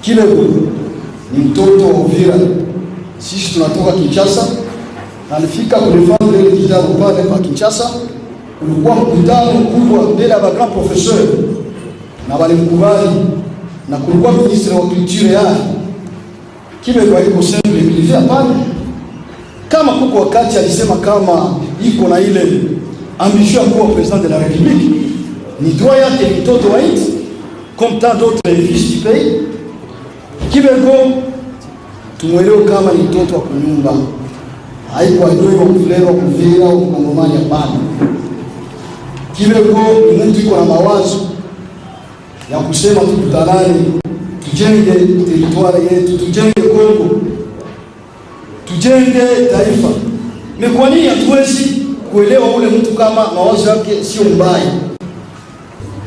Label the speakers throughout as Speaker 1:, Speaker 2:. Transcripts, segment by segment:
Speaker 1: Kibego ni mtoto wa Uvira. Sisi tunatoka Kinshasa. Alifika kulifanya ile kitabu pale pa Kinshasa. Kulikuwa mkutano mkubwa mbele ya grand professeur na walimkubali, na kulikuwa ministre wa culture yake. Kibego haiko simple ilivia pale. Kama kuko wakati alisema kama iko na ile ambition ya kuwa president de la République, ni droit yake, ni mtoto wa nchi comme tant d'autres fils du pays. Kibego tumwelewe kama ni mtoto wa kunyumba, haiko adui wa Mfulero, Mvira au Mkongomani, hapana. Kibego ni mtu iko na mawazo ya kusema tukutanane, tujenge territoire yetu, tujenge Kongo, tujenge taifa. Kwa nini hatuwezi kuelewa ule mtu kama mawazo yake sio mbaya?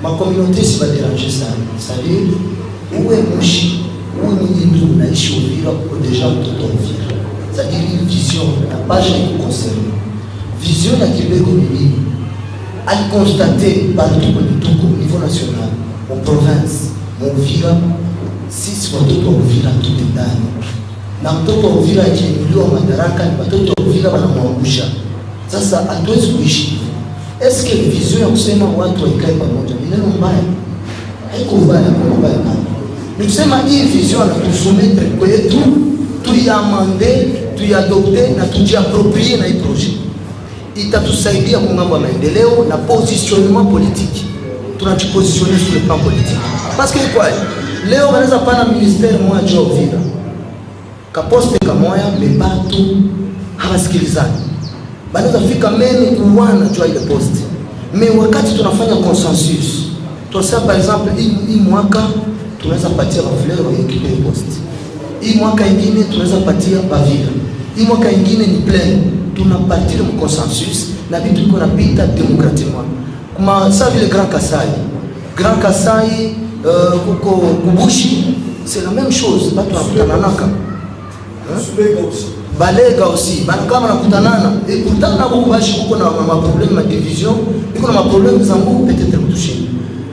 Speaker 2: Ma communauté si va déranger ça. C'est-à-dire, où est Mouchi, où est Mouninou, Naïchi Uvira, où déjà tout Uvira. C'est-à-dire une vision, la page est concernée. Vision à Québec au Mini, à constater partout au niveau national, en province, en Uvira, si c'est tout Uvira, tout est dans. Na mtoto Uvira akiinuliwa madaraka ni watoto Uvira wanamwangusha. Sasa hatuwezi kuishi. Eske vision ya kusema watu waikae pamoja ni neno mbaya? Haiko mbaya, kwa mbaya nani? Ni kusema hii vision na tusoumettre kwetu, tuiamende, tuiadopte na tujiaproprie na hii projet. Itatusaidia kwa mambo ya maendeleo na positionnement politique. Tunajipositionner sur le plan politique. Parce que quoi? Leo wanaweza pana ministère moja Uvira. Kaposte kamoya mebatu hawasikilizani. Banaweza fika meme kuwana jua ile poste. Mais wakati tunafanya consensus, tunasema par exemple hii mwaka tunaweza patia Bafulero ekipe poste. Hii mwaka ingine tunaweza patia Bavira. Hii mwaka ingine ni plein. Tunapatia mu consensus na vitu viko napita démocratiquement. Kuma ça vile Grand Kasai kuko Kubushi, c'est la même chose. Batu wanakutana naka. Balega aussi, kama nakutanana, kutana huko bashi huko na maproblème ma division, iko na maproblème za nguvu peut-être kutusha.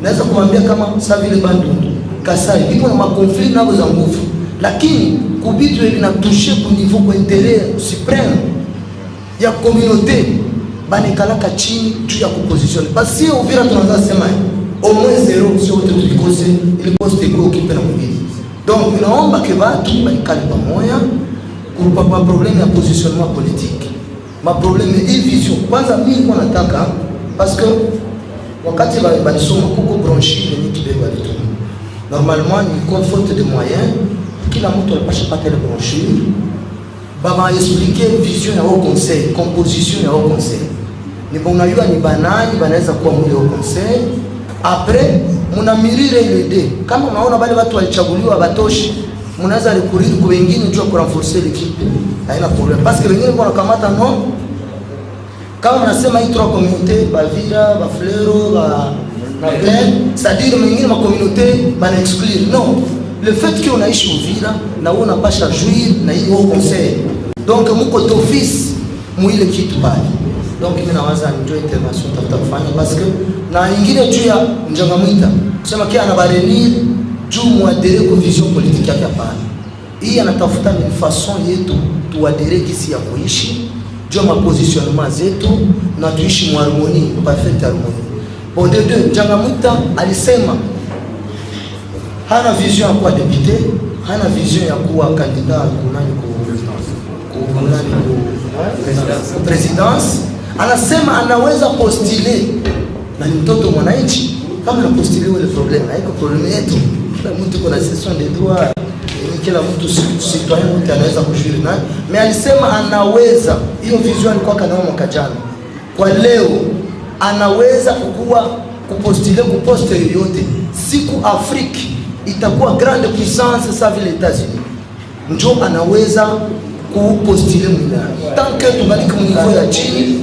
Speaker 2: Naweza kumwambia kama sasa vile Bandundu, Kasai, iko na makonflit nabo za nguvu. Lakini kubitu ile inatusha ku niveau kwa intérêt suprême ya communauté, banikalaka chini juu ya kuposition. Basi Uvira tunaanza sema au moins zero sio wote tulikose ile poste iko kipe na mwingine. Donc naomba que watu baikale pamoja kwa problème ya positionnement politique. Ma problème est vision. Kwanza mimi niko nataka parce que wakati balisoma kuko branchine ni Kibego alituma. Normalement ni faute de moyens, kila mtu anapasha pata ile branchine. Baba expliquer vision ya au conseil, composition ya au conseil. Ni bonayua ni banani banaweza kuwa mule au conseil. Après munamirire ile idée. Kama unaona bale watu walichaguliwa batoshi, mnaweza recourir kwa wengine juu ya renforcer l'équipe. Haina problème parce que wengine wako nakamata non. Kama mnasema hii trois communautés, Bavira, Bafulero, na Plaine, c'est-à-dire wengine ma communauté bana exclure. Non. Le fait que on aishi Uvira na on n'a pas jouir na hii au conseil. Donc mko d'office muile kitu bali. Donc mimi nawaza ndio intervention tafuta kufanya parce que na ingine juu ya Njangamwita kusema kia anabarenir juu muadere kwa vision politique yake hapana. Hii anatafuta ni façon yetu tuadere kisi ya kuishi juu ma positionnement zetu na tuishi mu harmonie, perfect harmonie. Bon de deux, Njangamwita alisema hana vision ya kuwa député, hana vision ya kuwa candidat kunani ku présidence. Anasema anaweza postuler na ni mtoto mwananchi. Kama na postuler ile problème, haiko problème yetu. Kila mtu kuna session de droit, kila mtu citoyen mtu anaweza kujurir naye. Mais alisema anaweza, hiyo vision alikuwa kana mwaka jana. Kwa leo anaweza kukua kupostuler ku poste yoyote. Siku Afrique itakuwa grande puissance sa vile États-Unis. Njo anaweza kupostuler mwingine. Tant que tungalika mu niveau ya chini,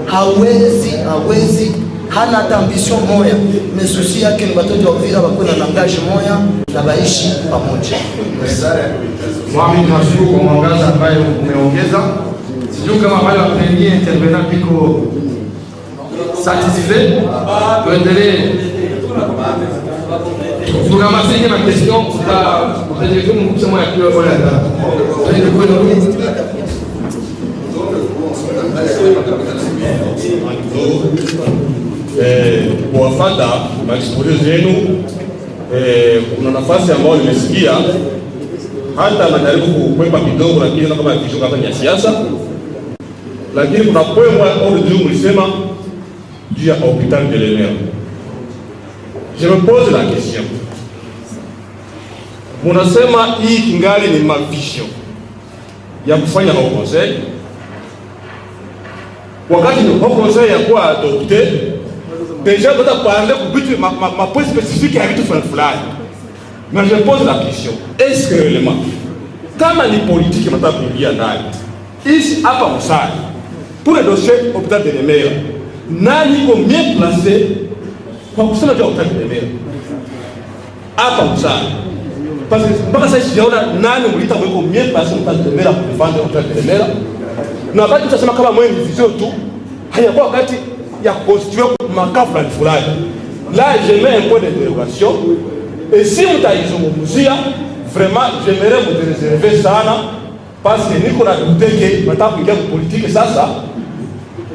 Speaker 2: hawezi hana hata ambition moya. Mesusi yake ni watoto wa Uvira wako na langage moya na baishi pamoja.
Speaker 3: Mwami tunashukuru kwa mwangaza ambayo umeongeza. Sijui kama wale wa premier intervenant biko satisfait. Tuendelee. Pour ramasser ma question, vous avez fait mon gouvernement à plusieurs fois là.
Speaker 4: Kuwafata maexposé zenu, kuna nafasi ambayo nimesikia hata najaribu kukwepa kidogo, lakini kama kisho kama ya siasa, lakini kuna poema au juu mlisema juu ya hospital de l'Emera. Je me pose la question. Munasema hii kingali ni mavision ya kufanya au conseil. Wakati ni au conseil ya kuwa adopté, déjà doit parler kubitu ma point spécifique ya vitu fulani. Mais je pose la question, est-ce que réellement kama ni politique mtaka kuingia ndani ici hapa Musai pour le dossier hôpital de l'Emera, nani iko mieux placé kwa kusema juu hôpital de l'Emera hapa Musai? Parce que mpaka sasa sijaona nani mlita mweko mieux placé hôpital de l'Emera pour défendre hôpital de l'Emera. Na wakati tutasema kama mwenye vision tu hayakuwa wakati ya constituer makafla fulani. Là je mets un point d'interrogation, et si mtaizungumzia vraiment j'aimerais vous réserver sana, parce que niko na douter que nataka kuingia kwa politique sasa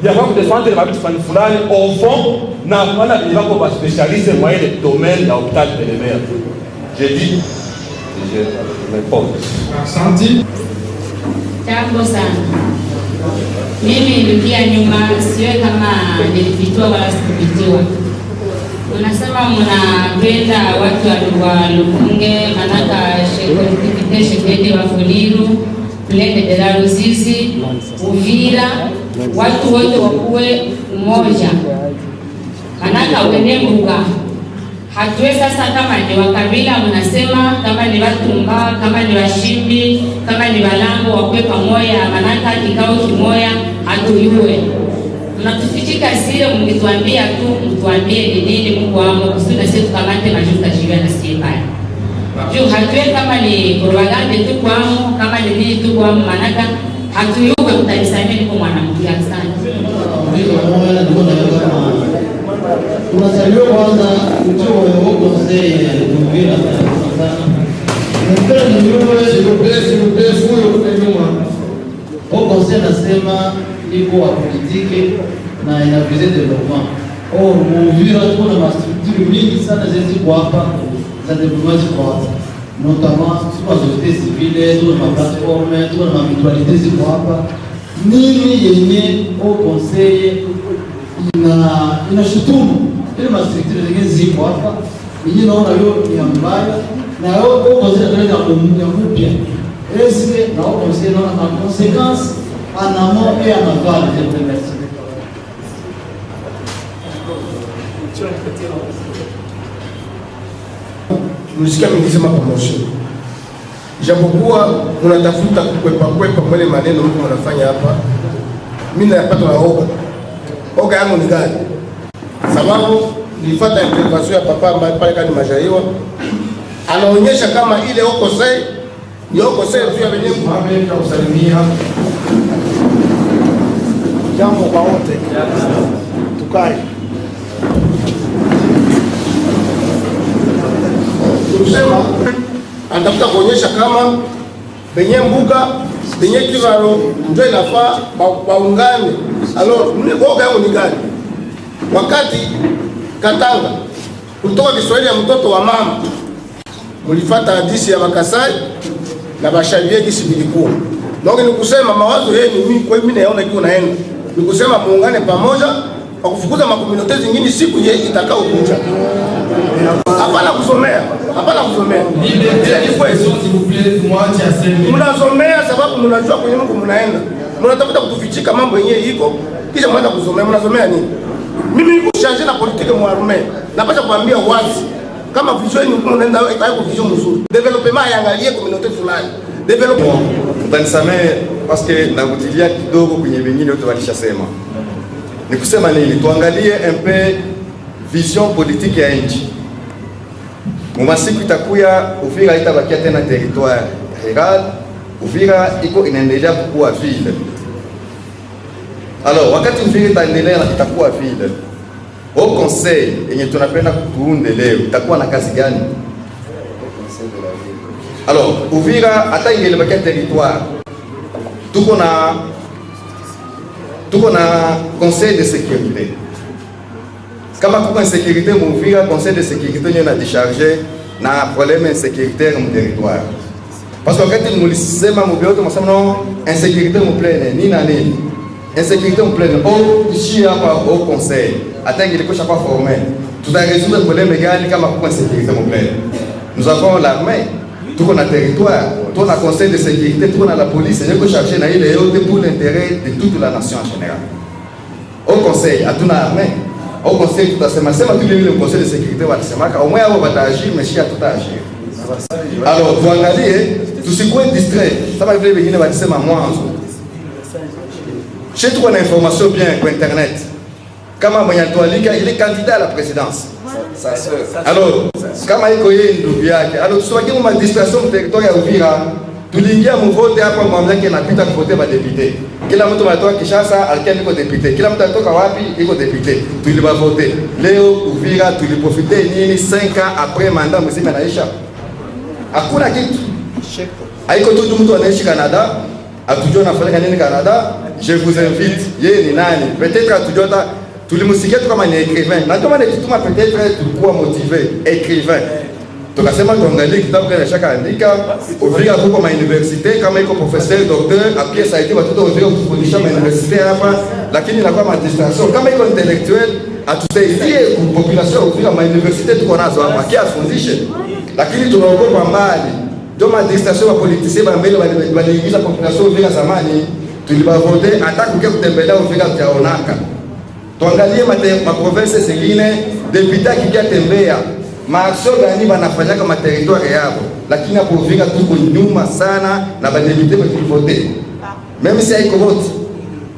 Speaker 4: ya kwa kudefendre mabitu fulani au fond na wana ni wako ba spécialiste moi le domaine ya hôpital de l'Emera. J'ai dit je réponds.
Speaker 3: Asante.
Speaker 5: Jambo sana. Mimi nilikia nyuma, siwe kama nilipitiwa wala sikupitiwa. Unasema mnapenda watu wa Lukunge, manaka collectivité chefedi wa Fuliru, Plaine de la Ruzizi, Uvira, watu wote wakuwe mmoja. Manaka wene mbuga. Hatuwe sasa kama ni wakabila mnasema, kama ni Watumba, kama ni Washimbi, kama ni Walango wakuwe pamoja, manaka kikao kimoja, hatuyue. Mnatufichika siri, mkituambia tu, mtuambie ni nini Mungu wamo, kusudi na sisi tukamate majuta jiwe na siyepani. Juu hatuwe kama ni propaganda tu kwamo, kama ni nini tu kwamo, manaka hatuyue mtanisamia niko mwanamkia sana.
Speaker 2: Tunasaliwa kwanza mtu wa conseil Uvira sana. Mpira ni yule sirupefu nyuma. Au conseil nasema iko wa politique na inavize development. Au Uvira kuna mastructure mingi sana ziko hapa za development kwa watu. Notamment sur la société civile, sur la plateforme, sur la mutualité ziko hapa. Nini yenye au conseil inashutumu ile mastructure zingine ziko hapa, yeye naona hiyo ni mbaya na hiyo kwa sababu tunaweza kumnya mpya eske na hapo sisi naona na consequence ana moja na vale de merci.
Speaker 1: Mlisikia mngisema promotion, japokuwa mnatafuta kukwepa mwele maneno mko mnafanya hapa, mimi napata na oga yangu ni gani? Sababu nilifuata intervention ya papa ambaye pale kani Majaiwa anaonyesha kama ile okosei ni okosei tu ya wenyewe.
Speaker 3: Mohamed usalimia.
Speaker 1: Jambo kwa wote. Tukae. Tusema anatafuta kuonyesha kama benye mbuga benye kivaro ndio inafaa baungane. Alors mimi oga yangu ni gani? Wakati Katanga kutoka Kiswahili ya mtoto wa mama mlifuata hadithi ya Bakasai na bashabie kisi bilikuwa. Donc ni kusema mawazo yenu mimi kwa mimi naona iko naenda. Ni kusema muungane pamoja kwa kufukuza makomunote zingine siku ye itakao kuja. Hapana kusomea. Hapana kusomea. Ile ni kweli. Mnasomea sababu mnajua kwenye Mungu mnaenda. Mnatafuta kutufichika mambo yenyewe iko kisha mnaanza kusomea. Mnasomea nini? Mimi niko changer na politique mwarume. Napasha kuambia wazi kama vision yenu mnaenda haiko vision nzuri. Development yaangalie community fulani. Development
Speaker 6: mtanisamehe parce que nakutilia kidogo kwenye wengine wote walishasema. Ni kusema nini? Tuangalie un peu vision politique ya nchi. Mumasiku itakuya Uvira itabakia tena territoire rural. Uvira iko inaendelea kukua ville. Alors wakati Uvira itaendelea itakuwa ville, au conseil yenye tunapenda kutuunde leo itakuwa na kazi gani? Alors Uvira hata ingelibaki territoire, tuko na conseil de sécurité. Kama kuko insécurité Uvira, conseil de sécurité ndio na décharger na problème insécuritaire mu territoire. Parce que wakati mulisema mubioto msema no insécurité mu pleine ni nani? Insécurité mu pleine. Oh, ici hapa au conseil. Hata ingelikosha pas formé. Tutarésoudre problème gani kama kuko insécurité mu pleine? Nous avons l'armée, tout on a territoire, tout on a conseil de sécurité, tout on a la police, et nous chercher na ile yote pour l'intérêt de toute la nation en général. Au conseil, à toute l'armée, au conseil tout à sema tout le conseil de sécurité va sema au moins on va agir mais si à tout agir. Alors tuangalie tusikuwe distrait. Kama vile wengine walisema mwanzo. Chez toi l'information bien sur internet. Kama mwenye tualika il est candidat à la présidence. Alors, kama iko yeye ndugu yake, alors tusiwakie mu distraction mu territoire ya Uvira, tuliingia mu vote hapa mwamlake inapita kuvote ba député. Kila mtu anatoka Kinshasa alikuwa niko député. Kila mtu anatoka wapi iko député. Tuliba vote. Leo Uvira tuliprofite nini 5 ans après mandat mzima naisha. Hakuna kitu. Haiko tu mtu anaishi Canada, atujua nafanya nini Canada, je vous invite. Yeye ni nani? Peut-être atujua tulimusikia tu kama ni écrivain. Na kama nitutuma peut-être tulikuwa motivé écrivain. Tukasema tuangalie kitabu kile shaka andika, Uvira huko ma université kama iko professeur docteur, après ça a été watoto Uvira kufundisha ma université hapa, lakini inakuwa ma distraction. Kama iko intellectuel, atusaidie population Uvira ma université tuko nazo hapa, kia afundishe. Lakini tunaogopa mbali. Ndio ma distraction wa politiciens ba mbele waliingiza population Uvira zamani, tulibavote hata kuke kutembelea Uvira tutaonaka. Tuangalie ma province zingine, deputy akikia tembea, maaction gani banafanyaka ma territoire yao, lakini hapo Uvira tuko nyuma sana na ba deputy tulivote. Même si haiko vote.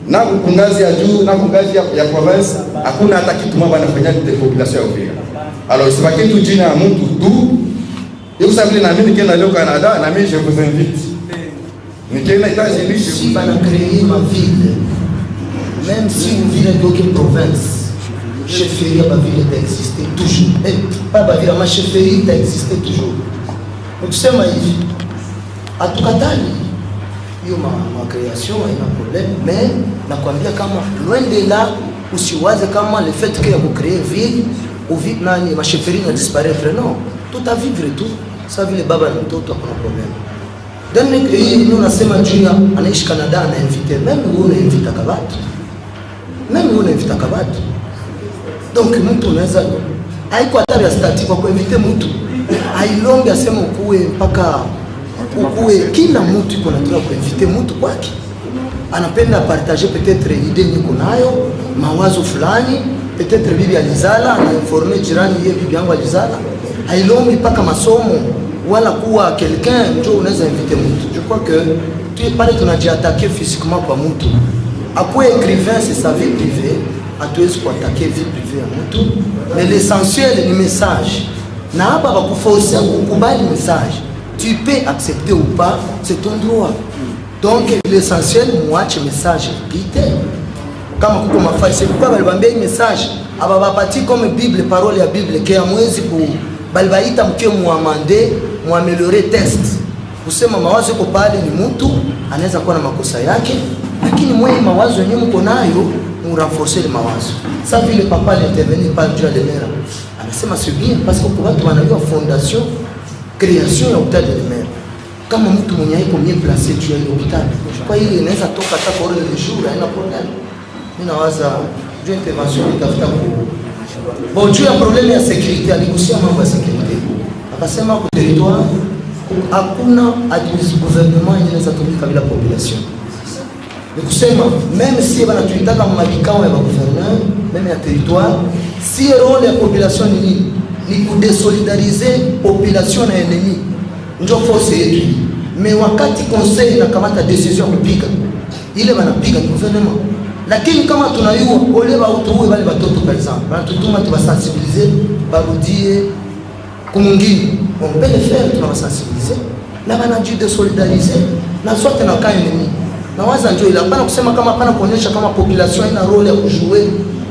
Speaker 6: Na kungazi ya juu na kungazi ya province, hakuna hata kitu mwa banafanya de population ya Uvira. Alors isibaki tu jina ya mtu tu. Vous savez, na mimi nikienda leo Canada, na mimi je vous invite. Nikienda États-Unis, je
Speaker 2: si va créer ma ville. Même si vous vivez dans une province, chefferie va exister toujours. Et pas Bavira, ma chefferie va exister toujours. Donc c'est ma vie. À tout cas, il y a ma création, il y a un problème, mais nakwambia kama loin de là, usiwaze kama le fait que vous créez ville, ou vite nani ma chefferie va disparaître, non. Tout à vivre et tout. Ça vile baba na mtoto hakuna problem. Donc hii ndio nasema jua anaishi Canada na invite même wewe unainvita kabatu. Même wewe unainvita kabatu. Donc mtu unaweza haiko hatari ya stati kwa kuinvite mtu. Hailongi asema ukuwe mpaka ukuwe kila mtu iko nataka kuinvite mtu kwake. Anapenda partager peut-être idée niko nayo, mawazo fulani, peut-être bibi alizala na informer jirani yeye bibi yangu alizala. Hailombi paka masomo wala kuwa quelqu'un ndio unaweza inviter mtu. Je crois que tu es pale tunajiattaquer physiquement kwa mtu. Après écrivain c'est sa vie privée, hatuwezi kuattaquer vie privée ya mtu, mais l'essentiel ni message. Na hapa bakuforcer kukubali message. Tu peux accepter ou pas, c'est ton droit. Donc l'essentiel muache message pite. Kama kuko mafai c'est pourquoi balibambia message aba bapati comme Bible parole ya Bible que amwezi ku balibaita mke muamande muameliore test kusema mawazo yako pale ni mtu anaweza kuwa na makosa yake, lakini mwenye mawazo yenyewe mko nayo murenforcer mawazo. Ça vile papa l'intervenir par Dieu de Mera anasema c'est bien parce que kwa watu wanajua fondation création ya hopital de Mera kama mtu mwenye yuko mieux placé juu ya hopital, kwa hiyo inaweza toka hata kwa ile jour haina problem. Mimi nawaza juu intervention itafuta bon juu ya problème ya sécurité, aligusia mambo ya sécurité. Akasema kwa territoire hakuna gouvernement inaweza tumika bila population. Ni kusema même si wanatuitaka mabikao ya gouverneur même ya territoire, si rôle ya population ni kudesolidariser population na ennemi, ndio force yetu. Mais wakati conseil na kamata décision kupiga ile wanapiga gouvernement. Lakini kama tunayua ole ba utuwe wale watoto par exemple, banatutuma tubasensibiliser, barudie kumungini. On peut le faire, tunawasensibiliser. Na banaji de solidariser na sote na kai nini. Na waza njoo ila bana kusema kama hapana kuonyesha kama population ina role ya kujouer.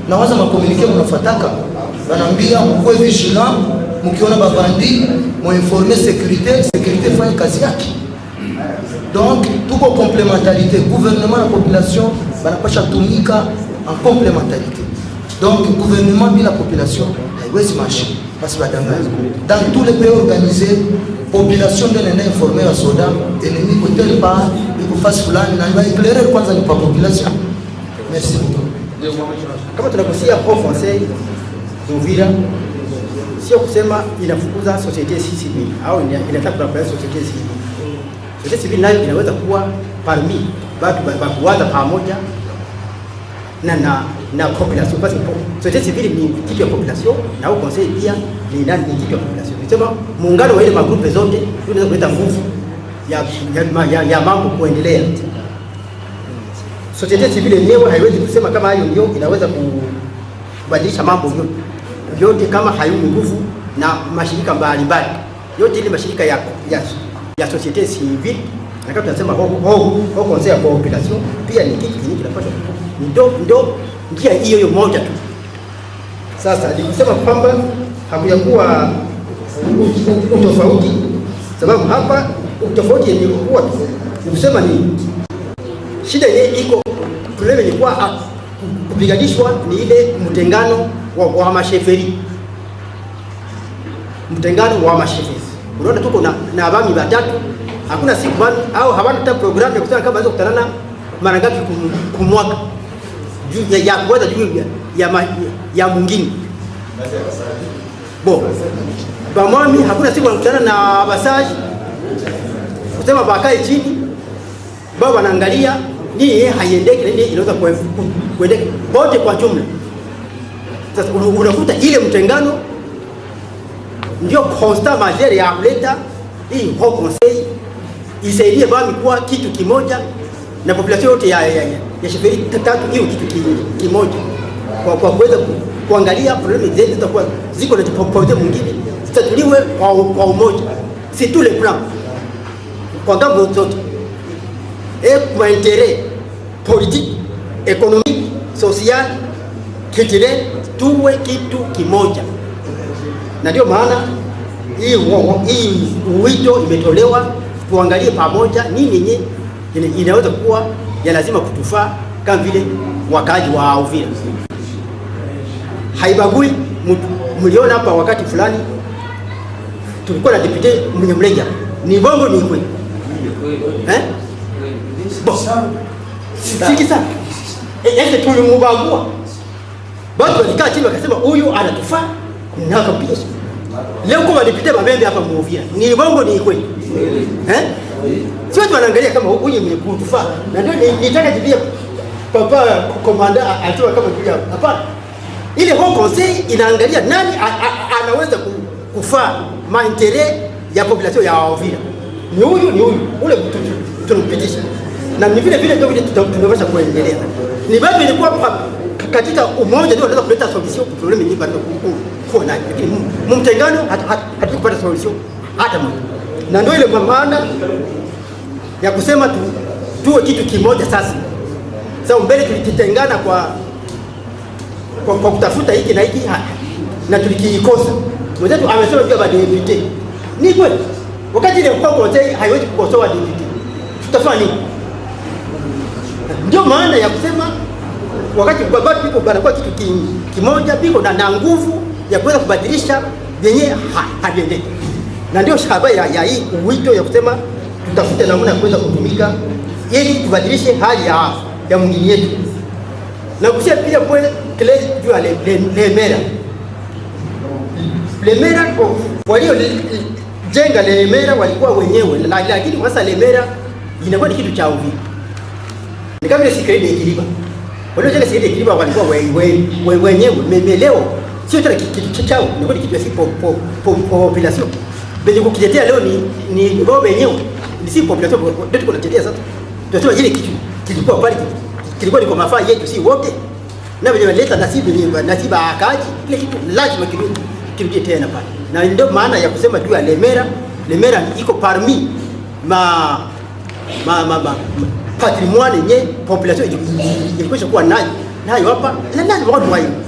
Speaker 2: Na waza ma communiquer mnafataka. Wanaambia mkwe vigilant mkiona babandi muinforme sécurité fanye kazi yake. Donc tuko complémentarité, gouvernement na population banapasha tumika en complémentarité. Donc gouvernement bila population haiwezi marcher parce que dans tous les pays organisés population ndio inaenda informer wa soda ennemi côté pas iko face fulani na va éclairer kwanza ni population. Merci beaucoup.
Speaker 7: Kama tunagusia Haut Conseil d'Uvira, sio kusema inafukuza société civile au inataka kureplace société civile. Société civile nayo inaweza kuwa parmi watu kuwaza pamoja na population, parce que société civile ni kitu ya population na Haut Conseil pia ni kitu ya population. Nisema muungano wa ile magrupe zote unaweza kuleta nguvu ya mambo kuendelea. Société civile yenyewe haiwezi kusema kama hayo ndio inaweza kubadilisha mambo yote kama hayo nguvu na mashirika mbalimbali. Yote ile mashirika ya société civile na kama tunasema Haut Conseil ya population pia ni kitu kinapaswa ndo njia hiyo moja tu. Sasa nikusema kwamba hakuyakuwa utofauti, sababu hapa utofauti yenye kuwa kusema ni shida yenye iko probleme ni kwa kupiganishwa ni ile mtengano wa masheferi. Mtengano wa masheferi. Unaona tuko na abami batatu, hakuna siku au hawana hata program ya kusema kama waweza kutanana mara ngapi kumwaka. Juu ya kwanza juu ya mwingine. Bo. Bamwami hakuna siku wanakutana na basaji. Kusema bakae chini. Baba wanaangalia nini haiendeki na nini inaweza kuendeka bote kwa jumla. Sasa unakuta ile mtengano ndio constant majeur ya kuleta hii Haut Conseil isaidie bami kuwa kitu kimoja na population yote ya sheferi tatu hiyo kitu kimoja kwa kuweza kuangalia problemi zetu zitakuwa ziko na tofauti mwingine zitatuliwe kwa umoja, si tous les plans kwa ngambo zote kwa intérêt politique, économique, social, culturel, tuwe kitu kimoja. Na ndio maana hii wito imetolewa tuangalie pamoja nini inaweza kuwa ya lazima kutufaa kama vile wakaji wa Uvira. Haibagui mliona hapa wakati fulani tulikuwa na deputy Mnyamlenga. Ni bongo ni kweli. Bon. Siki sana. Ese tulimubagua. Watu walikaa chini wakasema huyu anatufaa na kabisa. Leo kwa deputy Mabembe hapa Uvira. Ni bongo ni kweli. Sio watu wanaangalia kama huyu mwenye kutufaa. Na ndio nitaka jibia papa komanda atoa kama kuja. Hapana. Ile Haut Conseil inaangalia nani anaweza kufaa maendeleo ya population ya Uvira. Ni huyu ule tunampitisha. Na ni vile ndio tunaweza kuendelea. Ni bado ilikuwa katika umoja ndio tunaweza kuleta solution kwa problem nyingi bado kwa nayo. Lakini mtengano hatukupata solution hata moja. Na ndio ile maana ya kusema tuwe kitu kimoja sasa. Sasa mbele tulikitengana kwa kutafuta hiki na hiki na tulikikosa. Mwenzetu amesema pia baada ya deputy. Ni kweli. Wakati ile Haut Conseil haiwezi kukosoa deputy. Tutafanya nini? Ndio maana ya kusema wakati babati piko barakuwa kitu kimoja piko na nguvu ya kuweza kubadilisha yenye haviendeki. Na ndio shabaha ya hii wito ya kusema tutafute namna ya kuweza kutumika ili tubadilishe hali ya mwingine yetu. Na kusia pia kwa kile juu ya Lemera. Lemera walio jenga Lemera walikuwa wenyewe, lakini sasa Lemera inakuwa ni kitu cha Uvira. Ni kama ile sikredo ya Kiliba. Walio jenga sikredo ya Kiliba walikuwa wenyewe, leo sio tena kitu chao, inakuwa ni kitu ya population. Bende kukiletea leo ni wao wenyewe, ni si population ndio tunatetea sasa. Tunasema ile kitu kilikuwa pale kilikuwa ni kwa mafaa yetu si wote. Na wenyewe leta nasiba akaji ile kitu lazima kirudi tena pale. Na ndio maana ya kusema juu ya Lemera iko parmi patrimoine yenye population ilikuwa nayo nayo hapa na nani watu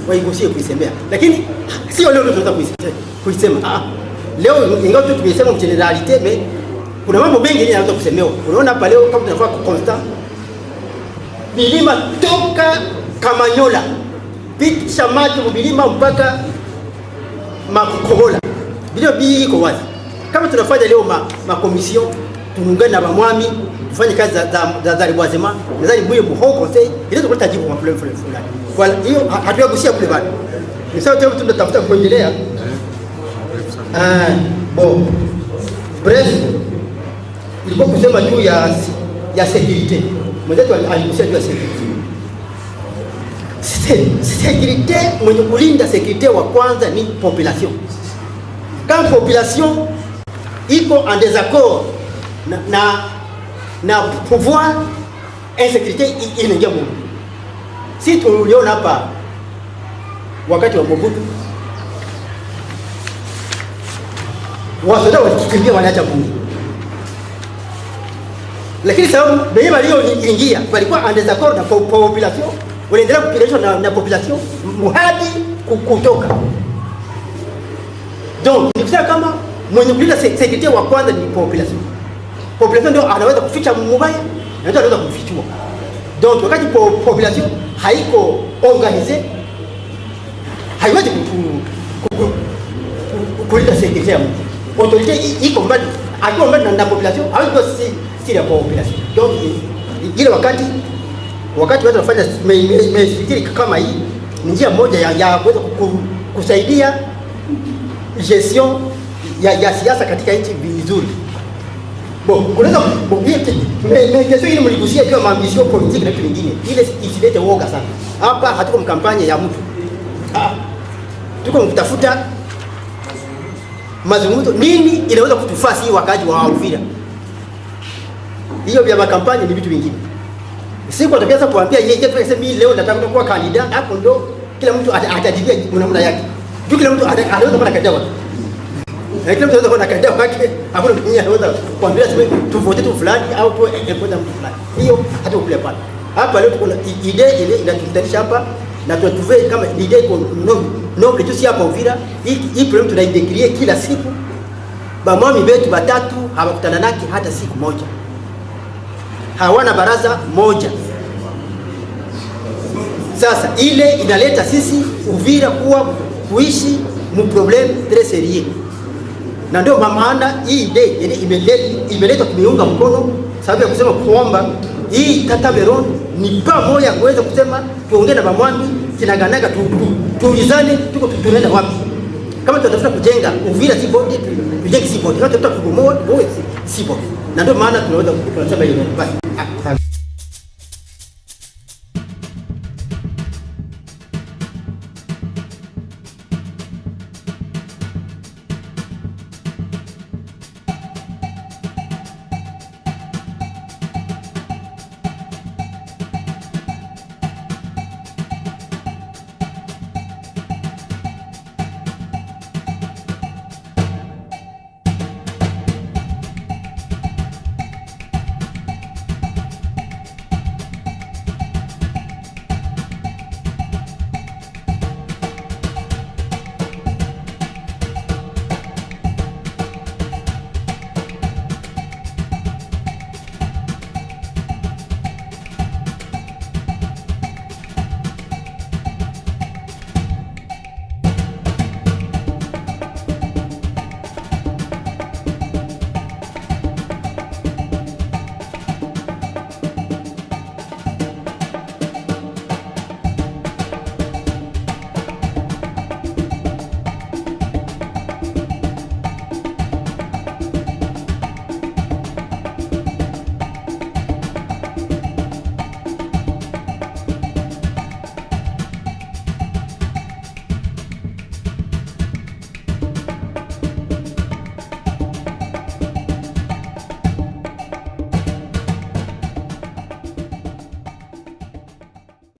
Speaker 7: waigusie kuisemea, lakini sio leo tunaweza kuisema. Leo ingawa tu tumesema generalite, kuna mambo mengi yanaweza kusemewa. Unaona hapa leo kama tunafaa constant milima toka Kamanyola pitisha maji milima mpaka Makobola, bila bii iko wazi. Kama tunafanya leo makomision tuungane na bamwami tufanye kazi za reboisement, nadhani mwe muhoko sasa ile tukuleta jibu kwa problem fulani. Kwa hiyo hatuyagusia kule bado. Ni sawa tu tunatafuta kuendelea. Bon. Bref, ilikuwa kusema juu ya security. Mwenzetu aligusia juu ya security. Security, mwenye kulinda security wa kwanza ni population. Kama population iko en désaccord na pouvoir, insécurité inaingia Mungu. Si tuliona hapa wakati wa Mobutu, wasoda walikimbia wanaacha Mungu, lakini sababu beye walioingia walikuwa en désaccord na population, waliendelea kupigana na population muhadi kutoka. Donc nikusema kama mwenye kulinda security wa kwanza ni population. Population ndio anaweza kuficha mubaya na ndio anaweza kufichua. Donc wakati population haiko organize, haiwezi kulinda security ya mtu. Autorité iko mbali, akiwa mbali na population, hawezi kuwa siri ya population. Donc ile wakati watu wanafanya mefikiri kama hii, ni njia moja ya kuweza kusaidia gestion ya siasa katika nchi vizuri. Bon, kunaweza kesho hili mligusia juu ya maambisho politiki na kitu kingine. Ile isilete woga sana. Hapa hatuko mkampanya ya mtu. Tuko kutafuta mazungumzo nini inaweza kutufasi wakaji wa Uvira. Hiyo vya makampanya ni vitu vingine. Siku atakianza kuambia yeye tunasema mimi leo nataka kuwa kandida, hapo ndo kila mtu atajibia namna yake. Juu kila mtu anaweza kuwa kandida wake. Na kila mtu anaweza kuwa kandida wake, hakuna mtu anaweza kuambia tuvote tu fulani au tu employer mtu fulani. Hiyo hata ukule pale. Hapa leo tuko na idea ile inatukutanisha hapa na tutuve kama idea iko noble tu si hapa Uvira. Hii problem tunaidecrie kila siku. Bamwami wetu batatu hawakutana naki hata siku moja. Hawana baraza moja. Sasa ile inaleta sisi Uvira kuishi mu problem très sérieux. Na ndio maana hii idea imeleta kumiunga mkono, sababu ya kusema kuomba hii Tata Veron ni pamoja kuweza kusema tuongee na bamwami kinaganaga tuulizane tuko tunaenda wapi. Kama tunatafuta kujenga Uvira si bodi, tujenge si bodi. Kama tunataka kubomoa si bodi. Na ndio maana tunaweza kusema hiyo basi.